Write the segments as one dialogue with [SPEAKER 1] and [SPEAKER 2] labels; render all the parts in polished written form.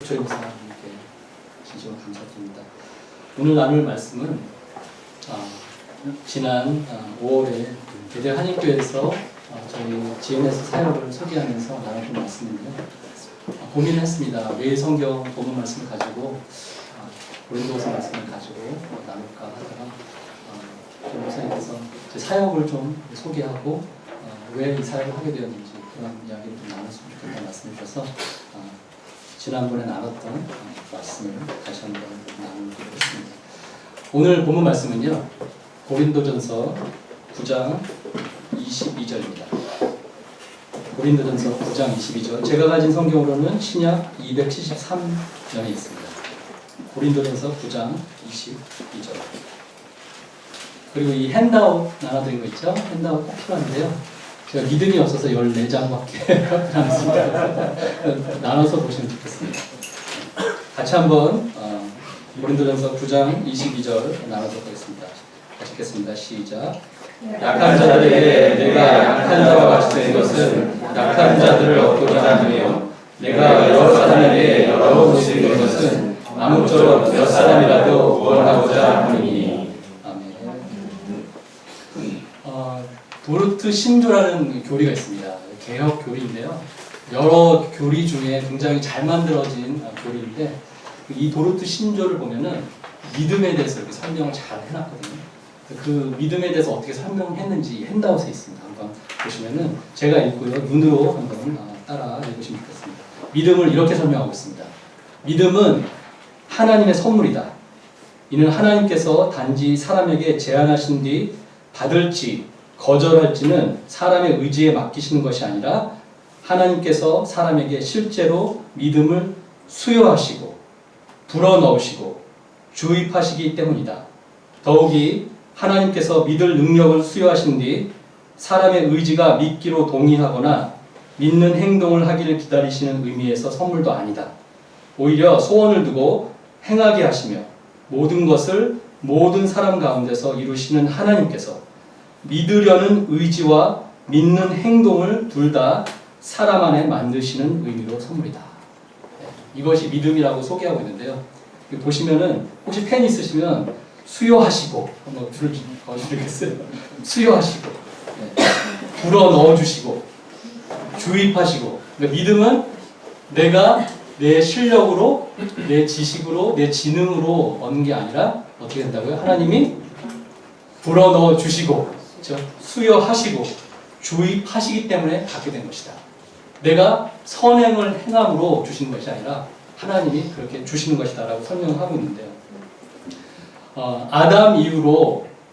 [SPEAKER 1] 부처님께 진심으로 감사드립니다. 오늘 나눌 말씀은 지난 5월에 베델 한인교회에서 저희 지은에서 사역을 소개하면서 나눴던 말씀인데요. 고민을 했습니다. 매일 성경 본문 말씀을 가지고 고린도서 말씀을 가지고 나눌까 하다가 목사님께서 제 사역을 좀 소개하고 왜 이 사역을 하게 되었는지 그런 이야기를 좀 나눴으면 좋겠다는 말씀을 주셔서 지난번에 나눴던 말씀을 다시 한번 나누도록 했습니다. 오늘 본문 말씀은요, 고린도전서 9장 22절입니다. 고린도전서 9장 22절. 제가 가진 성경으로는 신약 273면에 있습니다. 고린도전서 9장 22절. 그리고 이 핸드아웃 나눠드린 거 있죠? 핸드아웃 꼭 필요한데요. 제가 믿음이 없어서 14장밖에 남습니다. 나눠서 보시면 좋겠습니다. 같이 한번 고린도전서 9장 22절 나눠보도록 하겠습니다. 같이 읽겠습니다. 시작. 약한 자들에게 내가 약한 자와 같이 된 것은 약한 자들을 얻고자 하며 내가 여러 사람에게 여러 것이 된 것은 아무쪼록 몇 사람이라도 구원하고자 함이니. 아멘. 도르트 신조라는 교리가 있습니다. 개혁 교리인데요. 여러 교리 중에 굉장히 잘 만들어진 교리인데 이 도르트 신조를 보면은 믿음에 대해서 이렇게 설명을 잘 해놨거든요. 그 믿음에 대해서 어떻게 설명했는지 핸드아웃에 있습니다. 한번 보시면은 제가 읽고요. 눈으로 한번 따라 읽으시면 좋겠습니다. 믿음을 이렇게 설명하고 있습니다. 믿음은 하나님의 선물이다. 이는 하나님께서 단지 사람에게 제안하신 뒤 받을지 거절할지는 사람의 의지에 맡기시는 것이 아니라 하나님께서 사람에게 실제로 믿음을 수여하시고 불어넣으시고 주입하시기 때문이다. 더욱이 하나님께서 믿을 능력을 수여하신 뒤 사람의 의지가 믿기로 동의하거나 믿는 행동을 하기를 기다리시는 의미에서 선물도 아니다. 오히려 소원을 두고 행하게 하시며 모든 것을 모든 사람 가운데서 이루시는 하나님께서 믿으려는 의지와 믿는 행동을 둘 다 사람 안에 만드시는 의미로 선물이다. 이것이 믿음이라고 소개하고 있는데요. 보시면은 혹시 펜 있으시면 수요하시고 한번 줄여주겠어요. 수요하시고 불어 넣어주시고 주입하시고. 그러니까 믿음은 내가 내 실력으로 내 지식으로 내 지능으로 얻는 게 아니라 어떻게 된다고요? 하나님이 불어 넣어 주시고 수여하시고 주입하시기 때문에 받게 된 것이다. 내가 선행을 행함으로 주시는 것이 아니라 하나님이 그렇게 주시는 것이다 라고 설명하고 있는데요.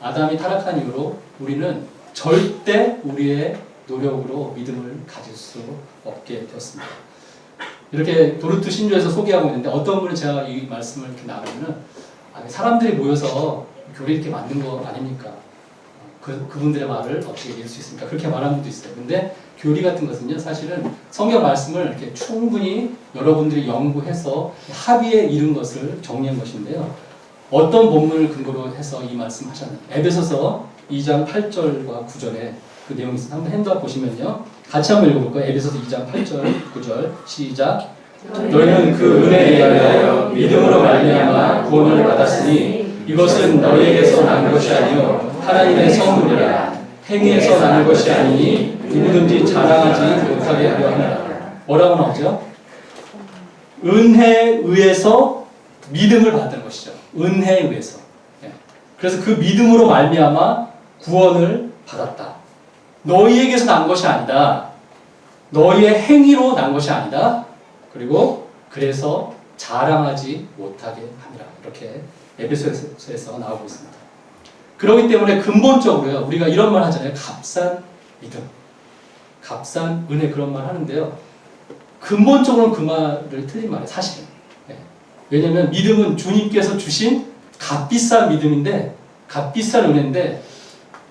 [SPEAKER 1] 아담이 타락한 이후로 우리는 절대 우리의 노력으로 믿음을 가질 수 없게 되었습니다. 이렇게 도르트 신조에서 소개하고 있는데 어떤 분은 제가 이 말씀을 이렇게 나누면 사람들이 모여서 교리 이렇게 만든 거 아닙니까? 그분들의 말을 어떻게 이길 수 있습니까? 그렇게 말하는 분도 있어요. 근데 교리 같은 것은요, 사실은 성경 말씀을 이렇게 충분히 여러분들이 연구해서 합의에 이른 것을 정리한 것인데요. 어떤 본문을 근거로 해서 이 말씀 하셨나요? 에베소서 2장 8절과 9절에 그 내용이 있습니다. 한번 핸드업 보시면요. 같이 한번 읽어볼까요? 에베소서 2장 8절, 9절 시작. 너희는 그 은혜에 의하여 믿음으로 말미암아 구원을 받았으니 이것은 너희에게서 난 것이 아니요 하나님의 선물이라. 행위에서 나는 것이 아니니 누구든지 자랑하지 못하게 하려 합니다. 뭐라고 나오죠? 은혜에 의해서 믿음을 받는 것이죠. 은혜에 의해서. 그래서 그 믿음으로 말미암아 구원을 받았다. 너희에게서 난 것이 아니다. 너희의 행위로 난 것이 아니다. 그리고 그래서 자랑하지 못하게 함이라. 이렇게 에베소서에서 나오고 있습니다. 그렇기 때문에 근본적으로요, 우리가 이런 말 하잖아요. 값싼 믿음, 값싼 은혜, 그런 말 하는데요. 근본적으로는 그 말을 틀린 말이에요, 사실은. 왜냐하면 믿음은 주님께서 주신 값비싼 믿음인데, 값비싼 은혜인데,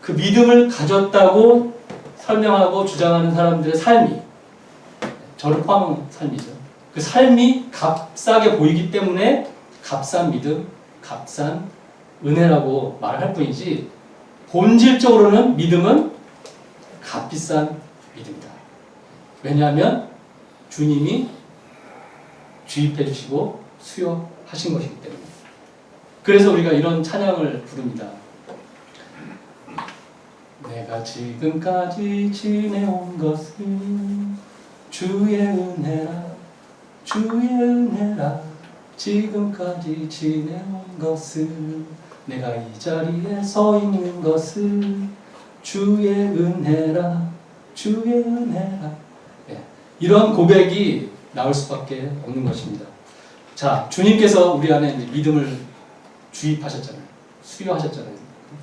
[SPEAKER 1] 그 믿음을 가졌다고 설명하고 주장하는 사람들의 삶이, 저를 포함한 삶이죠. 그 삶이 값싸게 보이기 때문에 값싼 믿음, 값싼 은혜라고 말할 뿐이지, 본질적으로는 믿음은 값비싼 믿음이다. 왜냐하면 주님이 주입해 주시고 수용하신 것이기 때문에. 그래서 우리가 이런 찬양을 부릅니다. 내가 지금까지 지내온 것은 주의 은혜라, 주의 은혜라. 지금까지 지내온 것은, 내가 이 자리에 서 있는 것은 주의 은혜라, 주의 은혜라. 이런 고백이 나올 수밖에 없는 것입니다. 자, 주님께서 우리 안에 이제 믿음을 주입하셨잖아요. 수요하셨잖아요.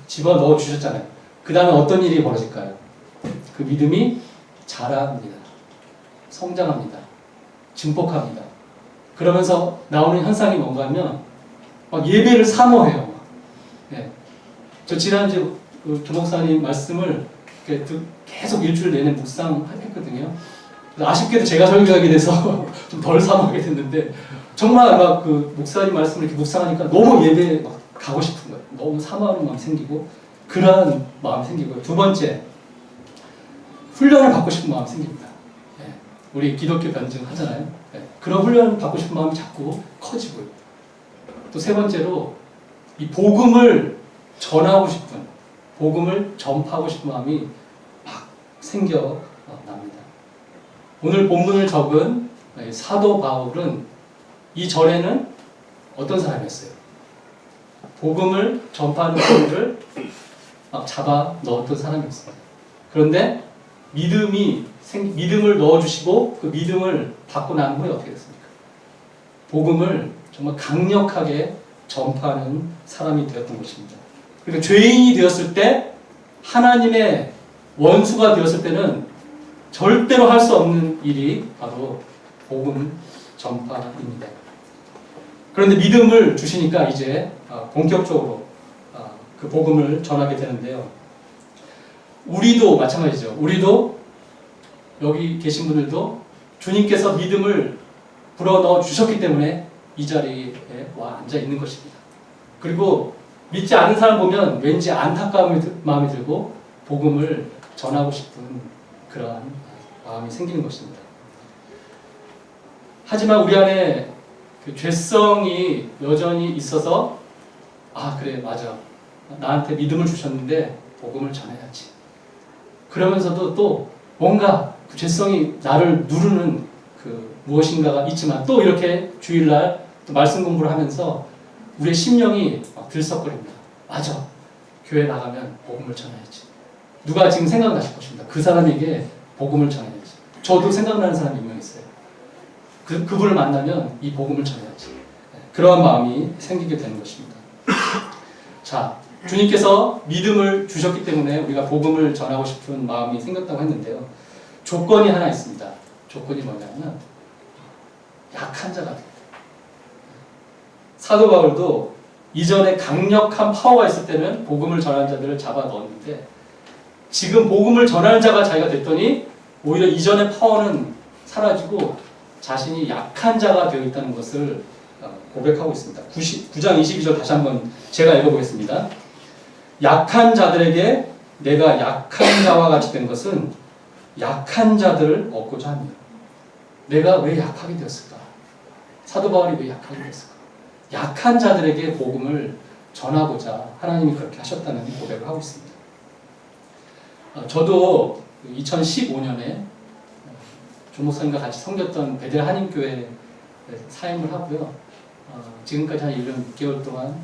[SPEAKER 1] 집어넣어 주셨잖아요. 그 다음에 어떤 일이 벌어질까요? 그 믿음이 자랍니다. 성장합니다. 증폭합니다. 그러면서 나오는 현상이 뭔가 하면 막 예배를 사모해요. 네. 저 지난주 그 교목사님 말씀을 계속 일주일 내내 묵상했거든요. 아쉽게도 제가 설교하게 돼서 좀 덜 사모하게 됐는데, 정말 막 그 목사님 말씀을 이렇게 묵상하니까 너무 예배에 막 가고 싶은 거예요. 너무 사모하는 마음이 생기고, 그러한 마음이 생기고요. 두 번째, 훈련을 받고 싶은 마음이 생깁니다. 네. 우리 기독교 변증 하잖아요. 네. 그런 훈련을 받고 싶은 마음이 자꾸 커지고요. 또 세 번째로, 이 복음을 전하고 싶은, 복음을 전파하고 싶은 마음이 막 생겨납니다. 오늘 본문을 적은 사도 바울은 이전에는 어떤 사람이었어요? 복음을 전파하는 사람을 막 잡아 넣었던 사람이었습니다. 그런데 믿음을 넣어주시고 그 믿음을 받고 난 후에 어떻게 됐습니까? 복음을 정말 강력하게 전파하는 사람이 되었던 것입니다. 그러니까 죄인이 되었을 때, 하나님의 원수가 되었을 때는 절대로 할 수 없는 일이 바로 복음 전파입니다. 그런데 믿음을 주시니까 이제 본격적으로 그 복음을 전하게 되는데요. 우리도 마찬가지죠. 우리도 여기 계신 분들도 주님께서 믿음을 불어넣어 주셨기 때문에 이 자리에 와 앉아 있는 것입니다. 그리고 믿지 않은 사람 보면 왠지 안타까운 마음이 들고 복음을 전하고 싶은 그러한 마음이 생기는 것입니다. 하지만 우리 안에 그 죄성이 여전히 있어서, 그래, 맞아, 나한테 믿음을 주셨는데 복음을 전해야지. 그러면서도 또 뭔가 그 죄성이 나를 누르는 그 무엇인가가 있지만, 또 이렇게 주일날 또 말씀 공부를 하면서 우리의 심령이 막 들썩거립니다. 맞아, 교회 나가면 복음을 전해야지. 누가 지금 생각나실 것입니다. 그 사람에게 복음을 전해야지. 저도 생각나는 사람이 몇 명 있어요. 그분을 만나면 이 복음을 전해야지. 그러한 마음이 생기게 되는 것입니다. 자, 주님께서 믿음을 주셨기 때문에 우리가 복음을 전하고 싶은 마음이 생겼다고 했는데요. 조건이 하나 있습니다. 조건이 뭐냐면 약한 자가 돼요. 사도 바울도 이전에 강력한 파워가 있을 때는 복음을 전하는 자들을 잡아 넣었는데, 지금 복음을 전하는 자가 자기가 됐더니 오히려 이전의 파워는 사라지고 자신이 약한 자가 되어 있다는 것을 고백하고 있습니다. 9장 22절 다시 한번 제가 읽어보겠습니다. 약한 자들에게 내가 약한 자와 같이 된 것은 약한 자들을 얻고자 합니다. 내가 왜 약하게 되었을까? 사도 바울이 왜 약하게 되었을까? 약한 자들에게 복음을 전하고자 하나님이 그렇게 하셨다는 고백을 하고 있습니다. 저도 2015년에 조 목사님과 같이 섬겼던 베델 한인교회 사임을 하고요. 지금까지 한 1년 6개월 동안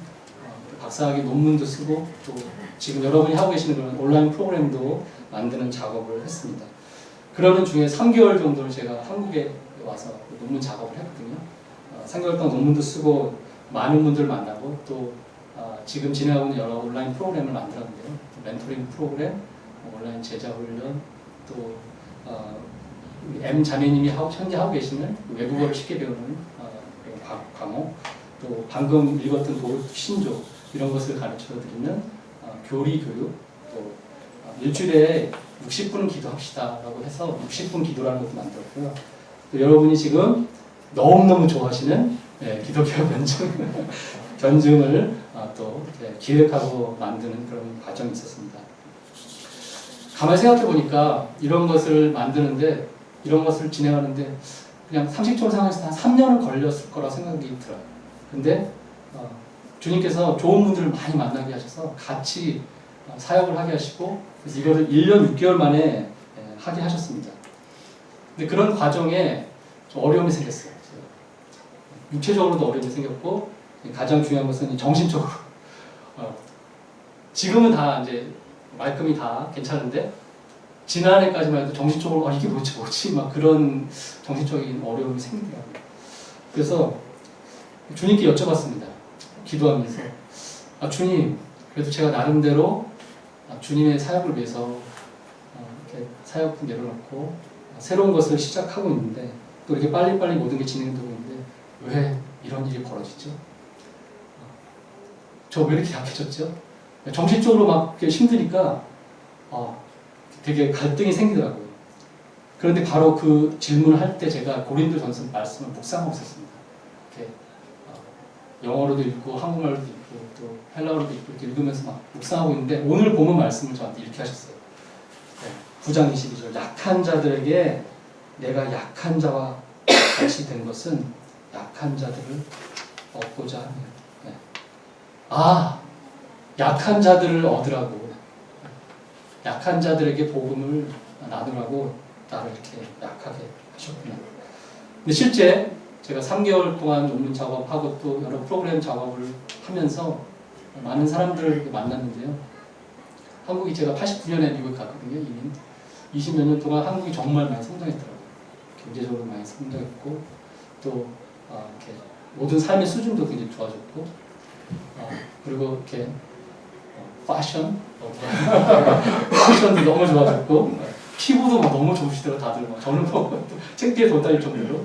[SPEAKER 1] 박사학위 논문도 쓰고, 또 지금 여러분이 하고 계시는 그런 온라인 프로그램도 만드는 작업을 했습니다. 그러는 중에 3개월 정도를 제가 한국에 와서 논문 작업을 했거든요. 3개월 동안 논문도 쓰고 많은 분들을 만나고, 또 지금 진행하고 있는 여러 온라인 프로그램을 만들었는데요. 멘토링 프로그램, 온라인 제자 훈련, 또 우리 M 자매님이 현재 하고 계시는 외국어를 쉽게 배우는 과목, 또 방금 읽었던 도르트 신조, 이런 것을 가르쳐드리는 교리 교육, 또 일주일에 60분 기도합시다라고 해서 60분 기도라는 것도 만들었고요. 또 여러분이 지금 너무너무 좋아하시는 기독교 변증을 또 기획하고 만드는 그런 과정이 있었습니다. 가만히 생각해 보니까 이런 것을 만드는데, 이런 것을 진행하는데 그냥 상식적으로 생각해서 한 3년은 걸렸을 거라 생각이 들어요. 근데 주님께서 좋은 분들을 많이 만나게 하셔서 같이 사역을 하게 하시고 그래서 이거를 1년 6개월 만에 하게 하셨습니다. 근데 그런 과정에 좀 어려움이 생겼어요. 육체적으로도 어려움이 생겼고 가장 중요한 것은 정신적으로 지금은 다 이제 말끔히 다 괜찮은데 지난해까지만 해도 정신적으로 이게 뭐지 막 그런 정신적인 어려움이 생기더라고요. 그래서 주님께 여쭤봤습니다. 기도하면서 주님, 그래도 제가 나름대로 주님의 사역을 위해서 이렇게 사역도 내려놓고 새로운 것을 시작하고 있는데 또 이렇게 빨리빨리 모든 게 진행되고 있는데 왜 이런 일이 벌어지죠? 저 왜 이렇게 약해졌죠? 정신적으로 막 힘드니까 되게 갈등이 생기더라고요. 그런데 바로 그 질문을 할 때 제가 고린도전서 말씀을 묵상하고 있었습니다. 이렇게 영어로도 읽고 한국말로도 읽고 또 헬라어로도 읽고 이렇게 읽으면서 막 묵상하고 있는데 오늘 본문 말씀을 저한테 이렇게 하셨어요. 9장 22절 약한 자들에게 내가 약한 자와 같이 된 것은 약한 자들을 얻고자 하며 약한 자들을 얻으라고 약한 자들에게 복음을 나누라고 나를 이렇게 약하게 하셨구나. 근데 실제 제가 3개월 동안 논문 작업하고 또 여러 프로그램 작업을 하면서 많은 사람들을 만났는데요. 한국이 제가 89년에 미국 갔거든요. 이미 20몇 년 동안 한국이 정말 많이 성장했더라고요. 경제적으로 많이 성장했고 또 이렇게 모든 삶의 수준도 굉장히 좋아졌고 그리고 이렇게 패션도 너무 좋아졌고 피부도 막 너무 좋으시더라고요. 다들 막 저는 뭐 창피해 돋달릴 정도로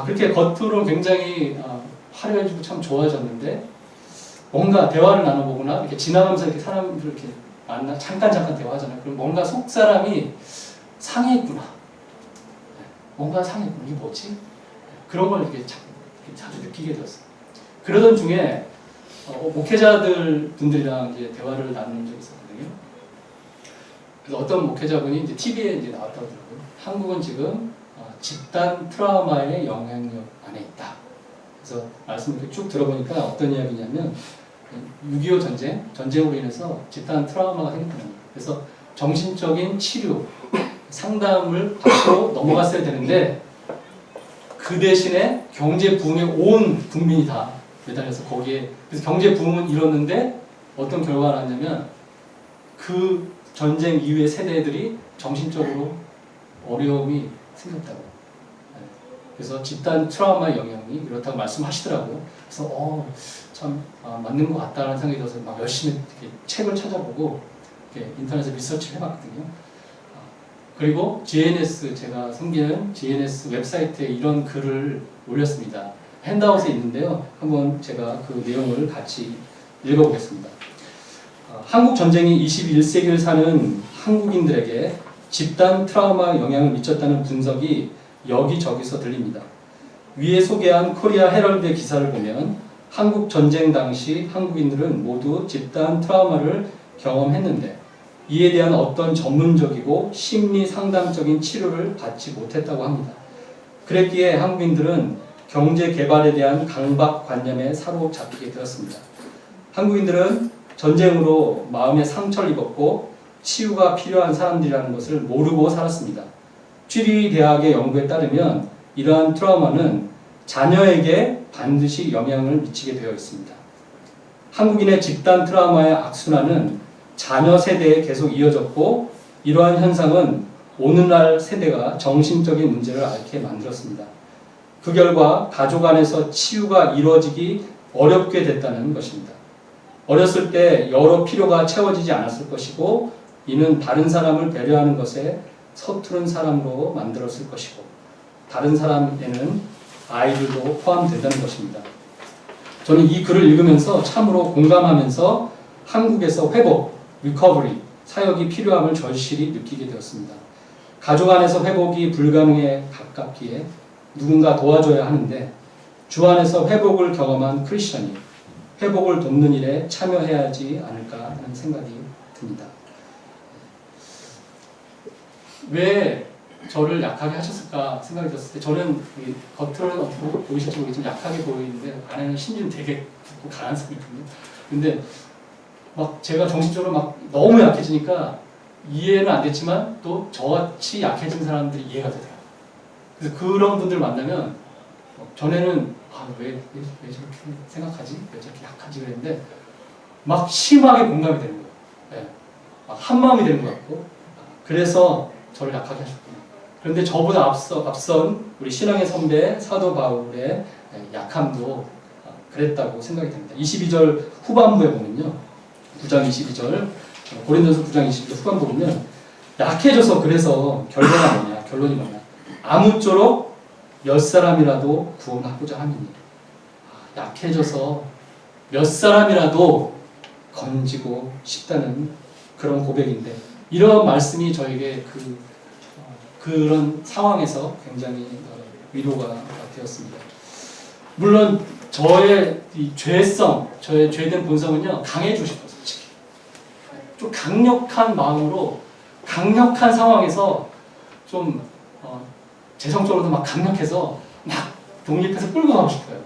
[SPEAKER 1] 그렇게 겉으로 굉장히 화려해지고 참 좋아졌는데 뭔가 대화를 나눠보거나 이렇게 지나가면서 이렇게 사람들 이렇게 만나 잠깐 대화하잖아요. 그럼 뭔가 속 사람이 상했구나. 뭔가 상했구나. 이게 뭐지? 그런 걸 이렇게 자주 느끼게 되었어요. 그러던 중에 목회자들 분들이랑 이제 대화를 나누는 적이 있었거든요. 그래서 어떤 목회자분이 이제 TV에 이제 나왔다고 하더라고요. 한국은 지금 집단 트라우마의 영향력 안에 있다. 그래서 말씀을 이렇게 쭉 들어보니까 어떤 이야기냐면 6.25 전쟁으로 인해서 집단 트라우마가 생겼다는 거예요. 그래서 정신적인 치료, 상담을 받고 넘어갔어야 되는데 그 대신에 경제 부흥에 온 국민이 다 매달려서 거기에 그래서 경제 부흥은 이뤘는데 어떤 결과가 나왔냐면 그 전쟁 이후의 세대들이 정신적으로 어려움이 생겼다고. 그래서 집단 트라우마의 영향이 이렇다고 말씀하시더라고요. 그래서 참 맞는 것 같다는 생각이 들어서 막 열심히 이렇게 책을 찾아보고 이렇게 인터넷에 리서치를 해봤거든요. 그리고 GNS 제가 섬기는 GNS 웹사이트에 이런 글을 올렸습니다. 핸드아웃에 있는데요. 한번 제가 그 내용을 같이 읽어보겠습니다. 한국 전쟁이 21세기를 사는 한국인들에게 집단 트라우마 영향을 미쳤다는 분석이 여기저기서 들립니다. 위에 소개한 코리아 헤럴드의 기사를 보면 한국 전쟁 당시 한국인들은 모두 집단 트라우마를 경험했는데 이에 대한 어떤 전문적이고 심리 상담적인 치료를 받지 못했다고 합니다. 그랬기에 한국인들은 경제 개발에 대한 강박관념에 사로잡히게 되었습니다. 한국인들은 전쟁으로 마음의 상처를 입었고 치유가 필요한 사람들이라는 것을 모르고 살았습니다. 취리 대학의 연구에 따르면 이러한 트라우마는 자녀에게 반드시 영향을 미치게 되어 있습니다. 한국인의 집단 트라우마의 악순환은 자녀 세대에 계속 이어졌고 이러한 현상은 오늘날 세대가 정신적인 문제를 앓게 만들었습니다. 그 결과 가족 안에서 치유가 이루어지기 어렵게 됐다는 것입니다. 어렸을 때 여러 필요가 채워지지 않았을 것이고 이는 다른 사람을 배려하는 것에 서투른 사람으로 만들었을 것이고 다른 사람에는 아이들도 포함된다는 것입니다. 저는 이 글을 읽으면서 참으로 공감하면서 한국에서 회복, 리커버리, 사역이 필요함을 절실히 느끼게 되었습니다. 가족 안에서 회복이 불가능에 가깝기에 누군가 도와줘야 하는데 주 안에서 회복을 경험한 크리스천이 회복을 돕는 일에 참여해야 하지 않을까 하는 생각이 듭니다. 왜 저를 약하게 하셨을까 생각이 들었을 때 저는 겉으로는 어떻게 보이실지 모르겠지만 약하게 보이는데 안에는 심지는 되게 굳고 강한 사람이거든요. 근데 막 제가 정신적으로 막 너무 약해지니까 이해는 안 됐지만 또 저같이 약해진 사람들이 이해가 되더라고요. 그래서 그런 분들 만나면 전에는 왜 저렇게 생각하지? 왜 저렇게 약하지? 그랬는데 막 심하게 공감이 되는 거예요. 네. 막 한마음이 되는 것 같고 그래서 저를 약하게 하셨구나. 그런데 저보다 앞선 우리 신앙의 선배 사도 바울의 약함도 그랬다고 생각이 됩니다. 22절 후반부에 보면요. 9장 22절 고린도서 9장 22절 후반부 보면 약해져서 그래서 결론이 뭐냐. 아무쪼록 몇 사람이라도 구원하고자 함이니. 약해져서 몇 사람이라도 건지고 싶다는 그런 고백인데 이런 말씀이 저에게 그런 상황에서 굉장히 위로가 되었습니다. 물론 저의 이 저의 죄된 본성은요 강해지고 싶어요. 솔직히 좀 강력한 마음으로 강력한 상황에서 좀 재성적으로도 막 강력해서 막 독립해서 끌고 가고 싶어요.